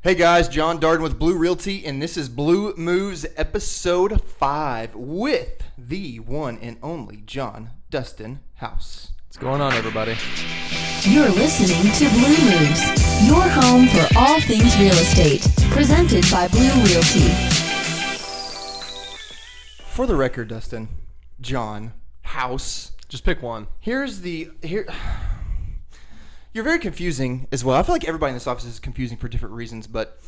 Hey guys, Jon Dustin with Blu Realty, and this is Blu Moves episode 5 with the one and only Jon Dustin House. What's going on, everybody? You're listening to Blu Moves, your home for all things real estate, presented by Blu Realty. For the record, Dustin, Jon House. Just pick one. You're very confusing as well. I feel like everybody in this office is confusing for different reasons. But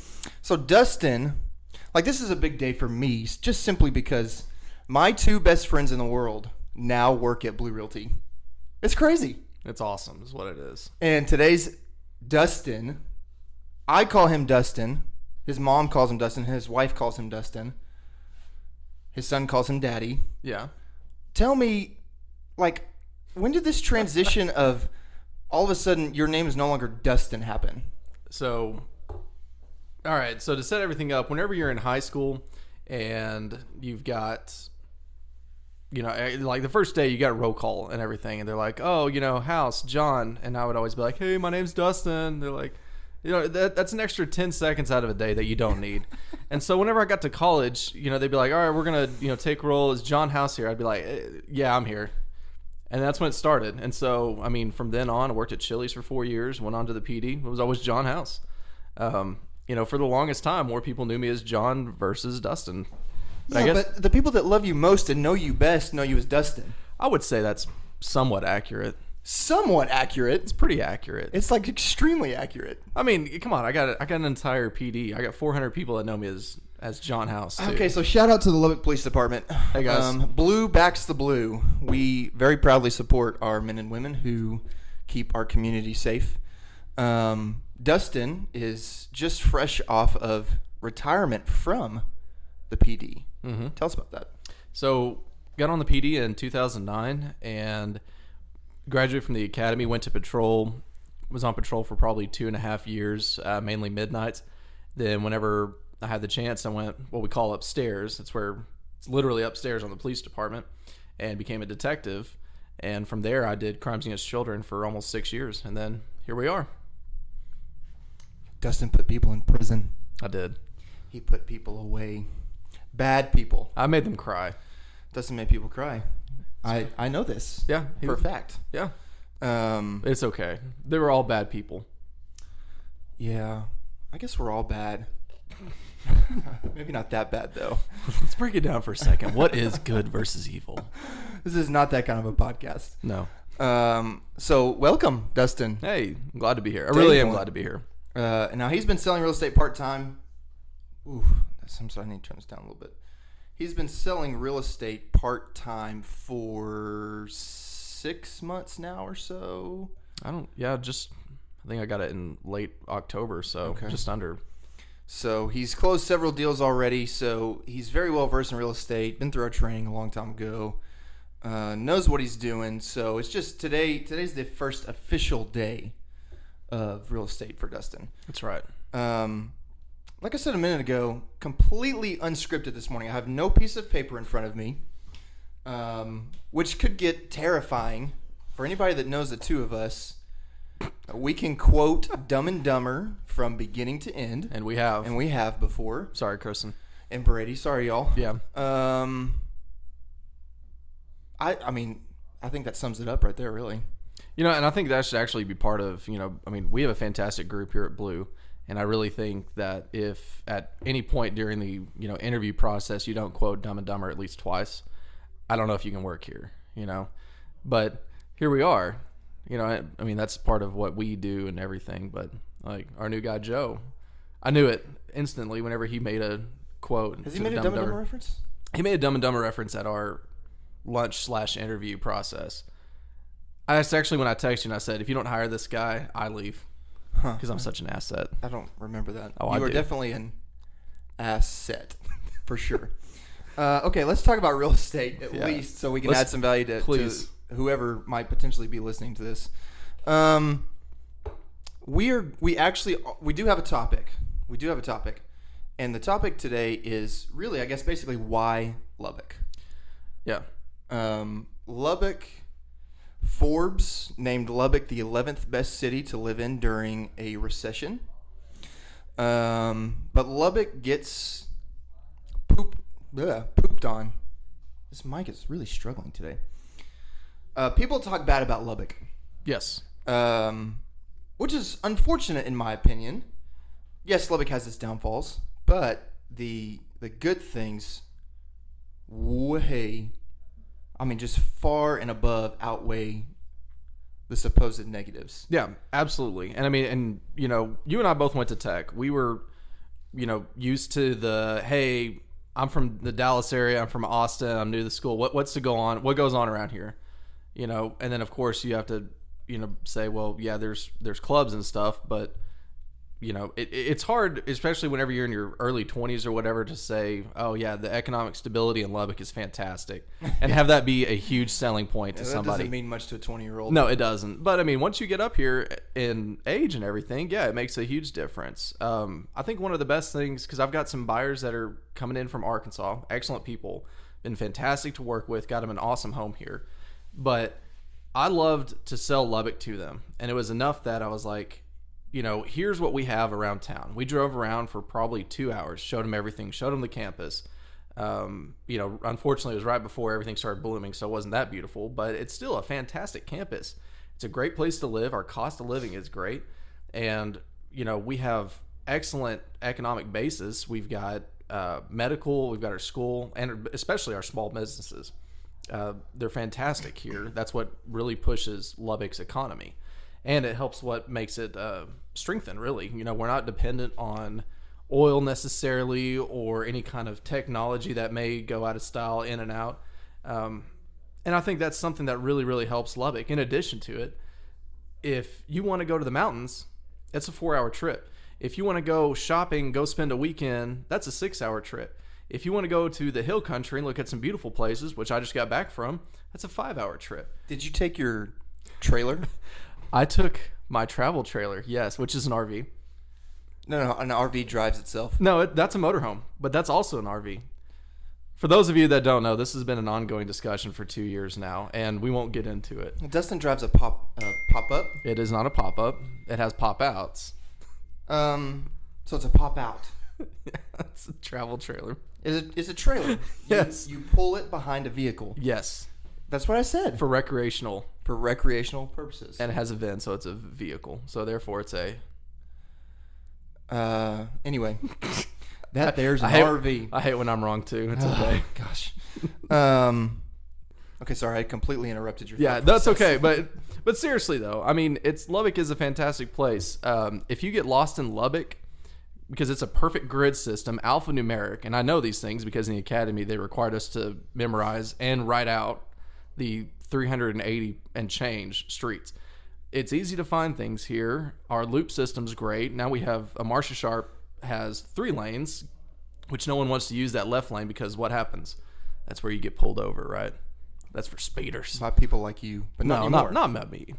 so Dustin, this is a big day for me, just simply because my two best friends in the world now work at Blu Realty. It's crazy. It's awesome, is what it is. And today's Dustin, I call him Dustin. His mom calls him Dustin. His wife calls him Dustin. His son calls him Daddy. Yeah. Tell me, when did this transition of all of a sudden your name is no longer Dustin happen? So, all right. So to set everything up, whenever you're in high school and you've got, the first day you got a roll call and everything, and they're like, oh, House, Jon. And I would always be like, hey, my name's Dustin. They're like, that's an extra 10 seconds out of a day that you don't need. And so whenever I got to college, they'd be like, all right, we're going to, take roll. Is Jon House here? I'd be like, yeah, I'm here. And that's when it started. And so, from then on, I worked at Chili's for 4 years, went on to the PD. It was always Jon House. For the longest time, more people knew me as Jon versus Dustin. But the people that love you most and know you best know you as Dustin. I would say that's somewhat accurate. Somewhat accurate? It's pretty accurate. It's extremely accurate. Come on. I got an entire PD. I got 400 people that know me as Jon House, too. Okay, so shout out to the Lubbock Police Department. Hey, guys. Blue backs the blue. We very proudly support our men and women who keep our community safe. Dustin is just fresh off of retirement from the PD. Mm-hmm. Tell us about that. So, got on the PD in 2009 and graduated from the academy, went to patrol, was on patrol for probably 2.5 years, mainly midnights. Then whenever I had the chance, I went what we call upstairs. It's literally upstairs on the police department, and became a detective. And from there, I did crimes against children for almost 6 years. And then here we are. Dustin put people in prison. I did. He put people away. Bad people. I made them cry. Dustin made people cry. I know this. Yeah. For a fact. Yeah. It's okay. They were all bad people. Yeah. I guess we're all bad. Maybe not that bad, though. Let's break it down for a second. What is good versus evil? This is not that kind of a podcast. No. So, welcome, Dustin. Hey, I'm glad to be here. I really am glad to be here. Now, he's been selling real estate part-time. Oof. I'm sorry, I need to turn this down a little bit. He's been selling real estate part-time for 6 months now or so. I think I got it in late October, so just under. So he's closed several deals already, so he's very well versed in real estate, been through our training a long time ago, knows what he's doing. So it's just today's the first official day of real estate for Dustin. That's right. Like I said a minute ago, completely unscripted this morning. I have no piece of paper in front of me, which could get terrifying for anybody that knows the two of us. We can quote Dumb and Dumber from beginning to end. And we have before. Sorry, Kristen. And Brady. Sorry, y'all. Yeah. I think that sums it up right there, really. And I think that should actually be part of, we have a fantastic group here at Blue. And I really think that if at any point during the, interview process you don't quote Dumb and Dumber at least twice, I don't know if you can work here, But here we are. That's part of what we do and everything. But, our new guy, Joe, I knew it instantly whenever he made a quote. Has he made a Dumb and Dumber reference? He made a Dumb and Dumber reference at our lunch/interview process. I asked, actually, when I texted you, and I said, if you don't hire this guy, I leave. Because I'm such an asset. I don't remember that. Oh, you are definitely an asset, for sure. Okay, let's talk about real estate at least, so we can add some value to whoever might potentially be listening to this. We do have a topic. And the topic today is really, I guess, basically why Lubbock. Yeah. Lubbock, Forbes named Lubbock the 11th best city to live in during a recession. But Lubbock gets pooped on. This mic is really struggling today. People talk bad about Lubbock. Yes. Which is unfortunate in my opinion. Yes, Lubbock has its downfalls, but the good things just far and above outweigh the supposed negatives. Yeah, absolutely. And I mean, and you know, you and I both went to tech. We were, you know, used to the, hey, I'm from the Dallas area, I'm from Austin, I'm new to the school. What goes on around here? You know, and then of course you have to, you know, say, well, yeah, there's clubs and stuff, but you know, it's hard, especially whenever you're in your early 20s or whatever, to say, oh yeah, the economic stability in Lubbock is fantastic, and have that be a huge selling point to somebody. That doesn't mean much to a 20-year-old. No, it doesn't. But I mean, once you get up here in age and everything, yeah, it makes a huge difference. I think one of the best things, because I've got some buyers that are coming in from Arkansas, excellent people, been fantastic to work with, got them an awesome home here. But I loved to sell Lubbock to them, and it was enough that I was like, you know, here's what we have around town. We drove around for probably 2 hours, showed them everything, showed them the campus. You know, unfortunately, it was right before everything started blooming, so it wasn't that beautiful, but it's still a fantastic campus. It's a great place to live. Our cost of living is great. And, you know, we have excellent economic basis. We've got medical, we've got our school, and especially our small businesses. They're fantastic here. That's what really pushes Lubbock's economy. And it helps what makes it strengthen, really. You know, we're not dependent on oil necessarily or any kind of technology that may go out of style in and out. And I think that's something that really, really helps Lubbock. In addition to it, if you want to go to the mountains, it's a 4-hour trip. If you want to go shopping, go spend a weekend, that's a 6-hour trip. If you want to go to the hill country and look at some beautiful places, which I just got back from, that's a 5-hour trip. Did you take your trailer? I took my travel trailer, yes, which is an RV. No, an RV drives itself. No, that's a motorhome, but that's also an RV. For those of you that don't know, this has been an ongoing discussion for 2 years now, and we won't get into it. Dustin drives a pop-up. It is not a pop-up. It has pop-outs. So it's a pop-out. Yeah, it's a travel trailer. It's a trailer. Yes. You pull it behind a vehicle. Yes. That's what I said. For recreational purposes. And it has a VIN, so it's a vehicle. So therefore it's a... Anyway. There's an RV. I hate when I'm wrong too. It's okay. Gosh. Okay, sorry. I completely interrupted your Yeah, thought that's process. okay. But seriously though, I mean, Lubbock is a fantastic place. If you get lost in Lubbock, because it's a perfect grid system, alphanumeric, and I know these things because in the academy they required us to memorize and write out the 380 and change streets. It's easy to find things here. Our loop system's great. Now we have a Marcia Sharp has 3 lanes, which no one wants to use that left lane because what happens? That's where you get pulled over, right? That's for speeders. By people like you, but not anymore. Not me.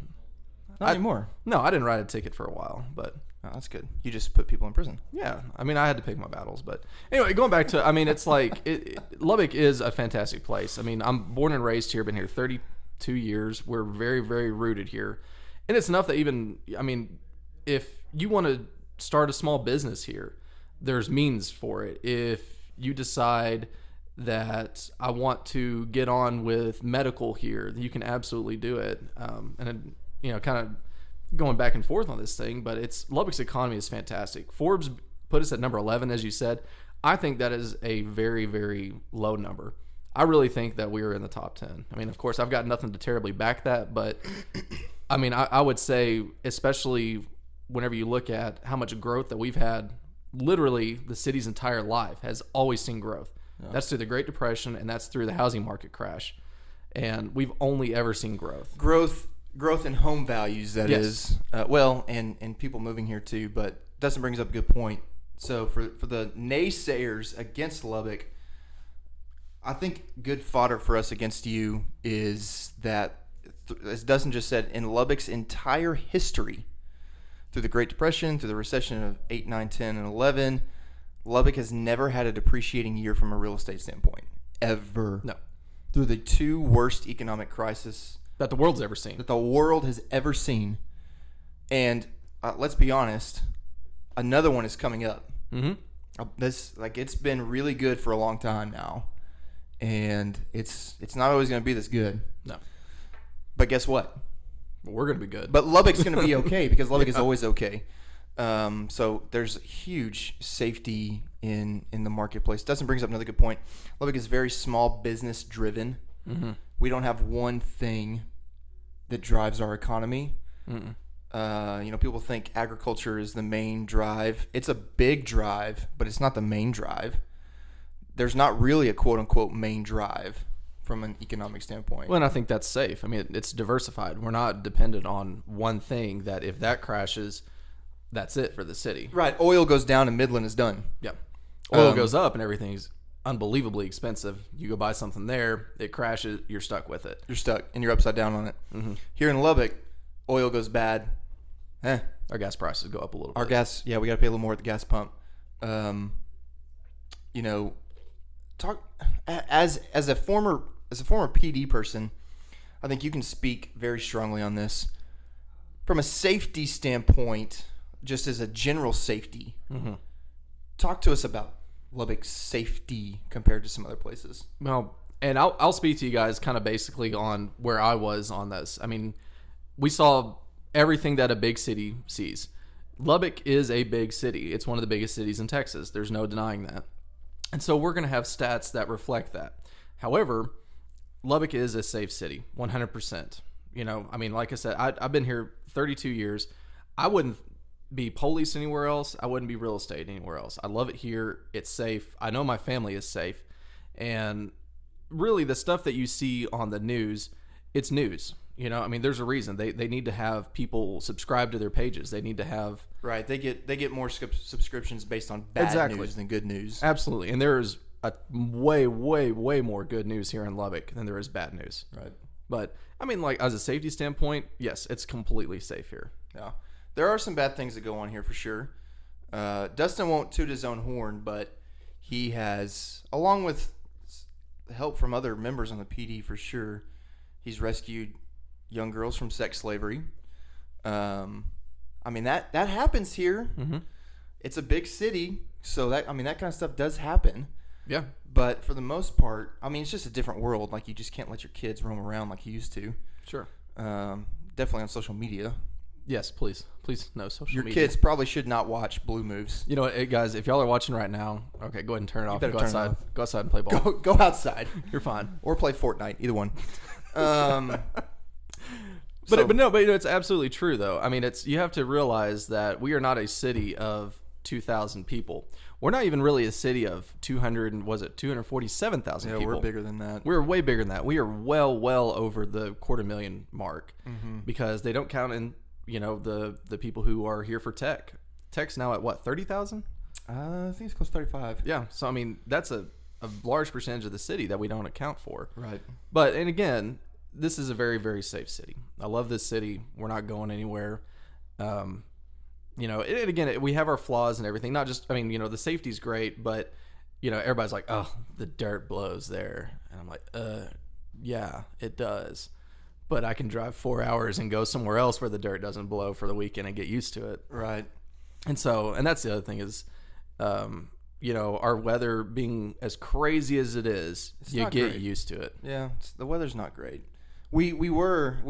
Not anymore. No, I didn't write a ticket for a while, but oh, that's good. You just put people in prison. yeah, I mean, I had to pick my battles, but anyway, going back to, I mean, it's like Lubbock is a fantastic place. I mean, I'm born and raised here, been here 32 years. We're very, very rooted here, and it's enough that even, I mean, if you want to start a small business here, there's means for it. If you decide that I want to get on with medical here, you can absolutely do it. And you know, kind of going back and forth on this thing, but Lubbock's economy is fantastic. Forbes put us at number 11, as you said. I think that is a very, very low number. I really think that we are in the top 10. I mean, of course, I've got nothing to terribly back that, but I mean, I would say, especially whenever you look at how much growth that we've had, literally the city's entire life has always seen growth. Yeah. That's through the Great Depression, and that's through the housing market crash. And we've only ever seen growth. Growth in home values, that is. Well, and people moving here too, but Dustin brings up a good point. So for the naysayers against Lubbock, I think good fodder for us against you is that, as Dustin just said, in Lubbock's entire history, through the Great Depression, through the recession of 8, 9, 10, and 11, Lubbock has never had a depreciating year from a real estate standpoint. Ever. No. Through the 2 worst economic crises that the world's ever seen. That the world has ever seen. And let's be honest, another one is coming up. Mm-hmm. It's been really good for a long time now, and it's not always going to be this good. No. But guess what? We're going to be good. But Lubbock's going to be okay because Lubbock is always okay. So there's huge safety in the marketplace. Dustin brings up another good point. Lubbock is very small business driven. Mm-hmm. We don't have one thing that drives our economy. Mm-mm. People think agriculture is the main drive. It's a big drive, but it's not the main drive. There's not really a quote-unquote main drive from an economic standpoint. Well, and I think that's safe. I mean, it's diversified. We're not dependent on one thing that if that crashes, that's it for the city. Right. Oil goes down and Midland is done. Yeah. Oil goes up and everything's unbelievably expensive. You go buy something there, it crashes, you're stuck with it. You're stuck, and you're upside down on it. Mm-hmm. Here in Lubbock, oil goes bad. Our gas prices go up a little bit. Our gas, we got to pay a little more at the gas pump. Talk as a former PD person, I think you can speak very strongly on this. From a safety standpoint, just as a general safety, Mm-hmm. talk to us about Lubbock's safety compared to some other places. Well, and I'll speak to you guys kind of basically on where I was on this. I mean, we saw everything that a big city sees. Lubbock is a big city. It's one of the biggest cities in Texas. There's no denying that. And so we're going to have stats that reflect that. However, Lubbock is a safe city, 100%. Like I said, I've been here 32 years. I wouldn't be police anywhere else. I wouldn't be real estate anywhere else. I love it here. It's safe. I know my family is safe. And really the stuff that you see on the news, it's news. There's a reason. They need to have people subscribe to their pages. They need to have... Right. They get more subscriptions based on bad news than good news. Absolutely. And there's a way, way, way more good news here in Lubbock than there is bad news. Right. But, as a safety standpoint, yes, it's completely safe here. Yeah. There are some bad things that go on here for sure. Dustin won't toot his own horn, but he has, along with help from other members on the PD for sure, he's rescued young girls from sex slavery. That happens here. Mm-hmm. It's a big city, so that kind of stuff does happen. Yeah. But for the most part, it's just a different world. Like, you just can't let your kids roam around like you used to. Sure. Definitely on social media. Yes, please, no social Your media. kids probably should not watch Blu Moves. You know what, guys? If y'all are watching right now, okay, go ahead and turn it off. better Go turn it outside. off. Go outside and play ball. Go outside. You're fine. Or play Fortnite. Either one. But it's absolutely true though. You have to realize that we are not a city of 2,000 people. We're not even really a city of 247,000 people. We're bigger than that. We're way bigger than that. We are well over the 250,000 mark because they don't count in, the people who are here for tech. Tech's now at what, 30,000? I think it's close to 35. Yeah. So, that's a large percentage of the city that we don't account for. Right. But, and again, this is a very, very safe city. I love this city. We're not going anywhere. And again, we have our flaws and everything. Not just, the safety's great, but, everybody's like, oh, the dirt blows there. And I'm like, yeah, it does. But I can drive 4 hours and go somewhere else where the dirt doesn't blow for the weekend and get used to it. Right. And that's the other thing is, our weather being as crazy as it is, you get great. used to it. Yeah, the weather's not great. We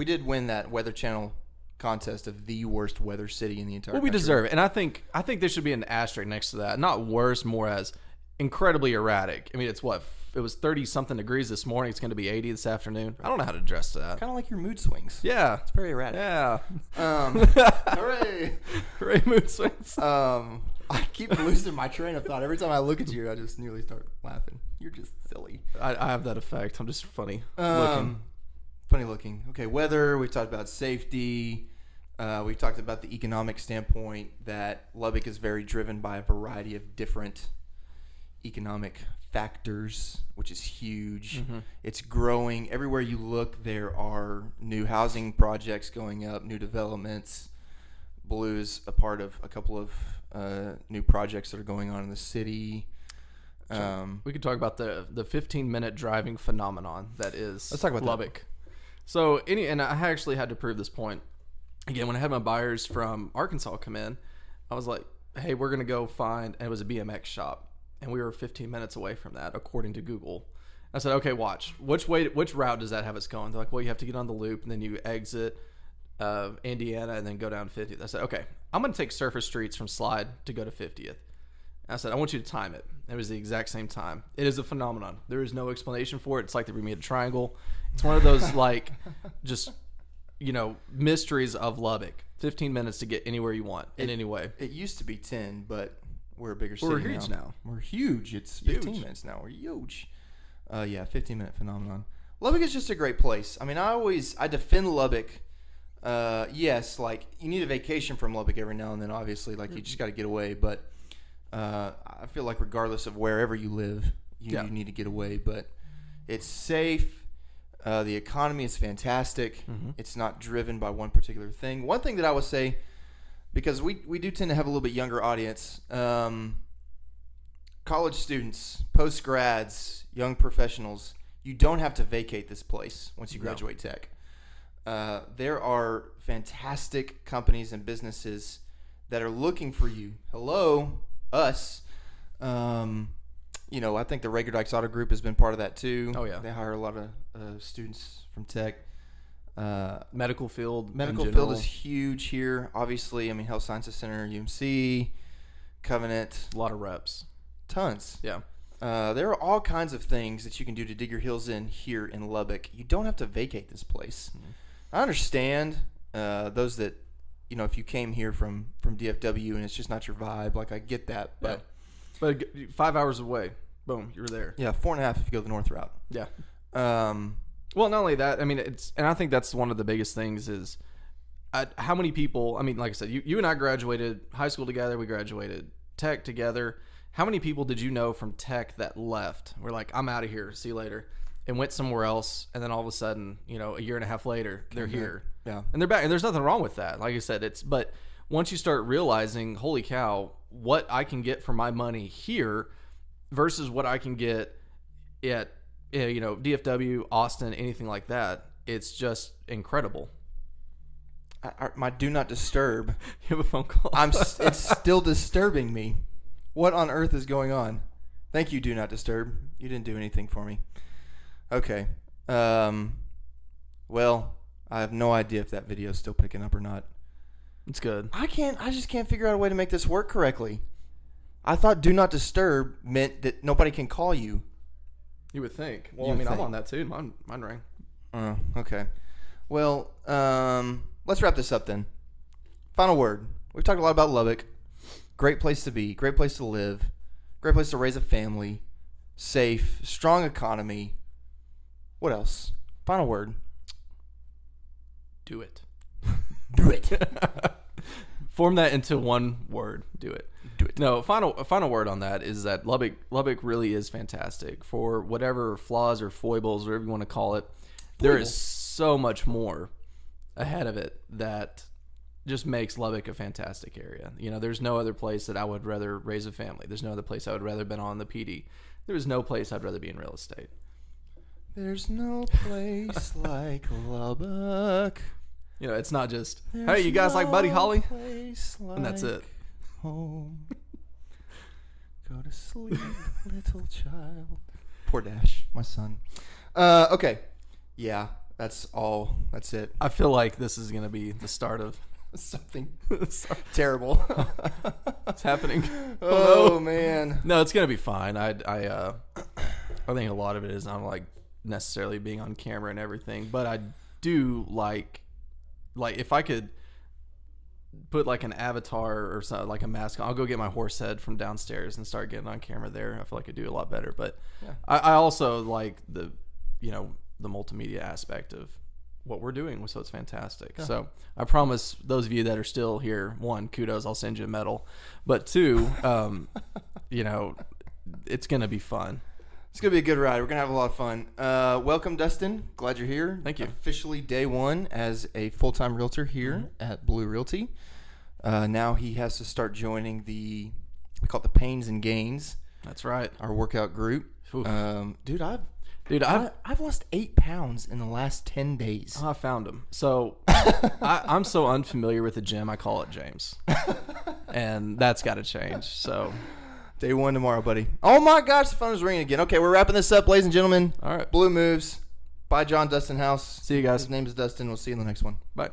did win that Weather Channel contest of the worst weather city in the entire country. We deserve it. And I think there should be an asterisk next to that. Not worse, more as incredibly erratic. It's what? It was 30-something degrees this morning. It's going to be 80 this afternoon. I don't know how to address that. Kind of like your mood swings. Yeah. It's very erratic. Yeah. Hooray. Hooray, mood swings. I keep losing my train of thought. Every time I look at you, I just nearly start laughing. You're just silly. I have that effect. I'm just funny looking. Funny looking. Okay, weather. We've talked about safety. We've talked about the economic standpoint that Lubbock is very driven by a variety of different economic factors, which is huge. Mm-hmm. It's growing. Everywhere you look, there are new housing projects going up, new developments. Blu's a part of a couple of new projects that are going on in the city. We could talk about the 15-minute driving phenomenon that is Let's talk about Lubbock. That. So and I actually had to prove this point. Again, when I had my buyers from Arkansas come in, I was like, hey, we're gonna go find, and it was a BMX shop, and we were 15 minutes away from that according to Google. I said, okay, watch. Which route does that have us going? They're like, well, you have to get on the loop, and then you exit Indiana, and then go down 50th. I said, okay, I'm going to take surface streets from Slide to go to 50th. I said, I want you to time it. It was the exact same time. It is a phenomenon. There is no explanation for it. It's like the Bermuda Triangle. It's one of those, like, just, mysteries of Lubbock. 15 minutes to get anywhere you want in any way. It used to be 10, but we're a bigger city We're huge now. We're huge. It's 15 minutes now. We're huge. 15-minute phenomenon. Lubbock is just a great place. I mean, I defend Lubbock. Yes, like, you need a vacation from Lubbock every now and then, obviously. Like, you just got to get away. But I feel like regardless of wherever you live, you need to get away. But it's safe. The economy is fantastic. Mm-hmm. It's not driven by one particular thing. One thing that I would say, because we do tend to have a little bit younger audience, college students, post-grads, young professionals, you don't have to vacate this place once you graduate tech. There are fantastic companies and businesses that are looking for you. Hello, us. I think the Rager Dykes Auto Group has been part of that too. Oh, yeah. They hire a lot of students from tech. Medical field is huge here. Obviously, I mean, Health Sciences Center, UMC, Covenant. A lot of reps. Tons. Yeah. There are all kinds of things that you can do to dig your heels in here in Lubbock. You don't have to vacate this place. Mm-hmm. I understand those that, if you came here from DFW and it's just not your vibe, like, I get that. But 5 hours away, boom, you're there. Yeah, 4.5 if you go the north route. Yeah. Well, not only that, I mean, and I think that's one of the biggest things is how many people, I mean, like I said, you and I graduated high school together. We graduated tech together. How many people did you know from tech that left? We're like, I'm out of here. See you later. And went somewhere else. And then all of a sudden, a year and a half later, they're here. Yeah. And they're back. And there's nothing wrong with that. Like I said, but once you start realizing, holy cow, what I can get for my money here versus what I can get at, DFW, Austin, anything like that, it's just incredible. My do not disturb. You have a phone call. It's still disturbing me. What on earth is going on? Thank you, do not disturb. You didn't do anything for me. Okay. Well, I have no idea if that video is still picking up or not. It's good. I just can't figure out a way to make this work correctly. I thought do not disturb meant that nobody can call you. You would think. Well, I'm on that too. Mine rang. Oh, okay. Well, let's wrap this up then. Final word. We've talked a lot about Lubbock. Great place to be. Great place to live. Great place to raise a family. Safe. Strong economy. What else? Final word. Do it. Do it. Form that into one word. Do it. Do it. No, final word on that is that Lubbock really is fantastic. For whatever flaws or foibles, whatever you want to call it, there is so much more ahead of it that just makes Lubbock a fantastic area. There's no other place that I would rather raise a family. There's no other place I would rather been on the PD. There's no place I'd rather be in real estate. There's no place like Lubbock. It's not just, hey, you guys like Buddy Holly? And that's it. Home. Go to sleep, little child. Poor Dash, my son. Okay. Yeah, that's all. That's it. I feel like this is going to be the start of something terrible. It's happening. Oh, man. No, it's going to be fine. I think a lot of it is not like necessarily being on camera and everything, but I do like if I could put like an avatar or something, like a mask on, I'll go get my horse head from downstairs and start getting on camera there. I feel like I do a lot better, but yeah. I also like the multimedia aspect of what we're doing, so it's fantastic. Yeah. So I promise those of you that are still here, one, kudos, I'll send you a medal, but two, it's going to be fun. It's going to be a good ride. We're going to have a lot of fun. Welcome, Dustin. Glad you're here. Thank you. Officially day one as a full-time realtor here at Blu Realty. Now he has to start joining we call it the Pains and Gains. That's right. Our workout group. Dude, I've lost 8 pounds in the last 10 days. I found him. So I'm so unfamiliar with the gym, I call it James. And that's got to change. So Day 1 tomorrow, buddy. Oh my gosh, the phone is ringing again. Okay, we're wrapping this up, ladies and gentlemen. all right. Blue Moves by Jon Dustin House. See you guys. His name is Dustin. We'll see you in the next one. Bye.